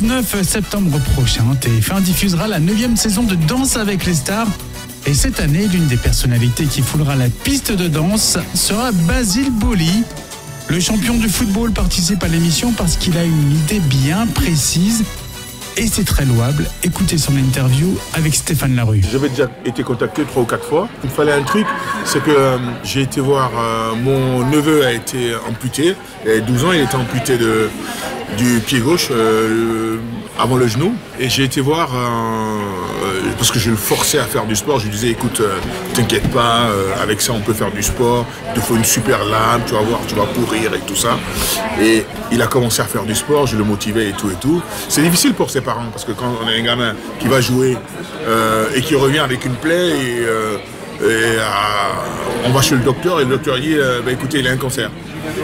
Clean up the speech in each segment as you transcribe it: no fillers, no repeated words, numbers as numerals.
29 septembre prochain, TF1 diffusera la 9e saison de Danse avec les stars. Et cette année, l'une des personnalités qui foulera la piste de danse sera Basile Boli. Le champion du football participe à l'émission parce qu'il a une idée bien précise. Et c'est très louable. Écoutez son interview avec Stéphane Larue. J'avais déjà été contacté 3 ou 4 fois. Il me fallait un truc, c'est que j'ai été voir, mon neveu a été amputé. Il avait 12 ans, il était amputé du pied gauche avant le genou. Et j'ai été voir, parce que je le forçais à faire du sport, je lui disais écoute, t'inquiète pas, avec ça on peut faire du sport, il te faut une super lame, tu vas voir, tu vas courir et tout ça. Et il a commencé à faire du sport, je le motivais et tout et tout. C'est difficile pour ses parents, parce que quand on a un gamin qui va jouer et qui revient avec une plaie, on va chez le docteur et le docteur dit bah, écoutez, il a un cancer.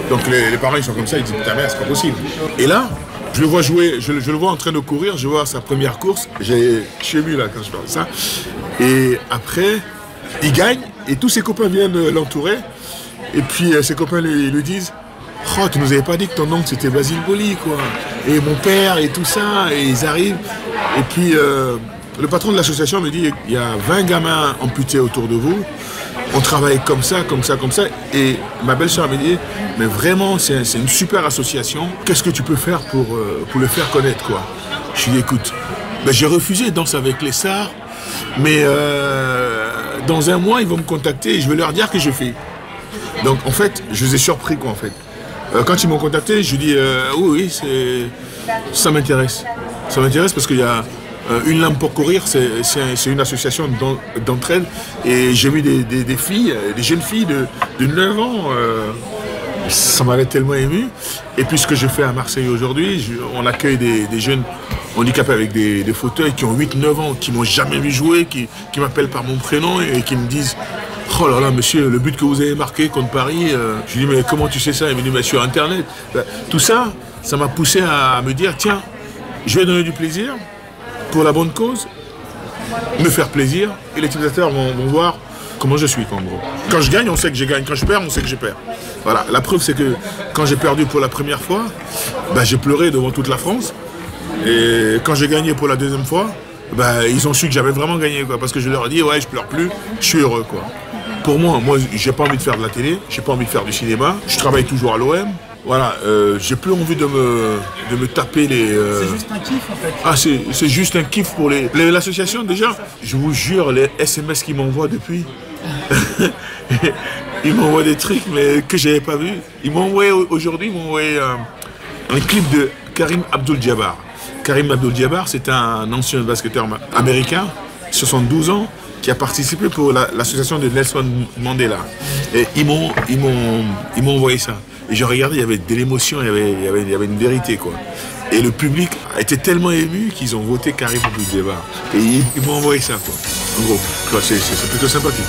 Donc les parents ils sont comme ça, ils disent putain merde, c'est pas possible. Et là, je le vois jouer, je le vois en train de courir, je vois sa première course, je suis ému là quand je parle de ça. Et après, il gagne et tous ses copains viennent l'entourer. Et puis ses copains lui disent oh, tu nous avais pas dit que ton oncle c'était Basile Boli quoi. Et mon père et tout ça, et ils arrivent. Et puis le patron de l'association me dit il y a 20 gamins amputés autour de vous. On travaille comme ça, comme ça, comme ça. Et ma belle-sœur me dit, mais vraiment, c'est une super association. Qu'est-ce que tu peux faire pour le faire connaître, quoi? Je lui dis, écoute, ben, j'ai refusé Danse avec les stars, mais dans un mois, ils vont me contacter et je vais leur dire que je fais. Donc, en fait, je les ai surpris, quoi, en fait. Quand ils m'ont contacté, je lui dis, oui, ça m'intéresse. Ça m'intéresse parce qu'il y a... Une lame pour courir, c'est une association d'entraide et j'ai vu des filles, des jeunes filles de 9 ans, ça m'avait tellement ému. Et puis ce que je fais à Marseille aujourd'hui, on accueille des jeunes handicapés avec des fauteuils qui ont 8-9 ans, qui m'ont jamais vu jouer, qui m'appellent par mon prénom et qui me disent « Oh là là monsieur, le but que vous avez marqué contre Paris, je lui dis mais comment tu sais ça ?» Il me dit mais sur internet. Tout ça, ça m'a poussé à me dire tiens, je vais donner du plaisir pour la bonne cause, me faire plaisir, et les utilisateurs vont voir comment je suis, en gros. Quand je gagne, on sait que je gagne. Quand je perds, on sait que je perds. Voilà. La preuve, c'est que quand j'ai perdu pour la première fois, bah, j'ai pleuré devant toute la France. Et quand j'ai gagné pour la deuxième fois, bah, ils ont su que j'avais vraiment gagné, quoi, parce que je leur ai dit, ouais, je pleure plus, je suis heureux, quoi. Pour moi, j'ai pas envie de faire de la télé, j'ai pas envie de faire du cinéma, je travaille toujours à l'OM. Voilà, j'ai plus envie de me taper les... C'est juste un kiff en fait. Ah, c'est juste un kiff pour l'association déjà. Je vous jure, les SMS qu'ils m'envoient depuis, ils m'envoient des trucs mais que j'avais pas vu. Ils m'ont envoyé aujourd'hui, un clip de Karim Abdul-Jabbar. Karim Abdul-Jabbar, c'est un ancien basketteur américain, 72 ans, qui a participé pour l'association de Nelson Mandela. Et ils m'ont envoyé ça. Et j'ai regardé, il y avait de l'émotion, il y avait une vérité, quoi. Et le public a été tellement ému qu'ils ont voté Karim Abdul-Jabbar. Et ils m'ont envoyé ça, quoi. En gros, c'est plutôt sympathique.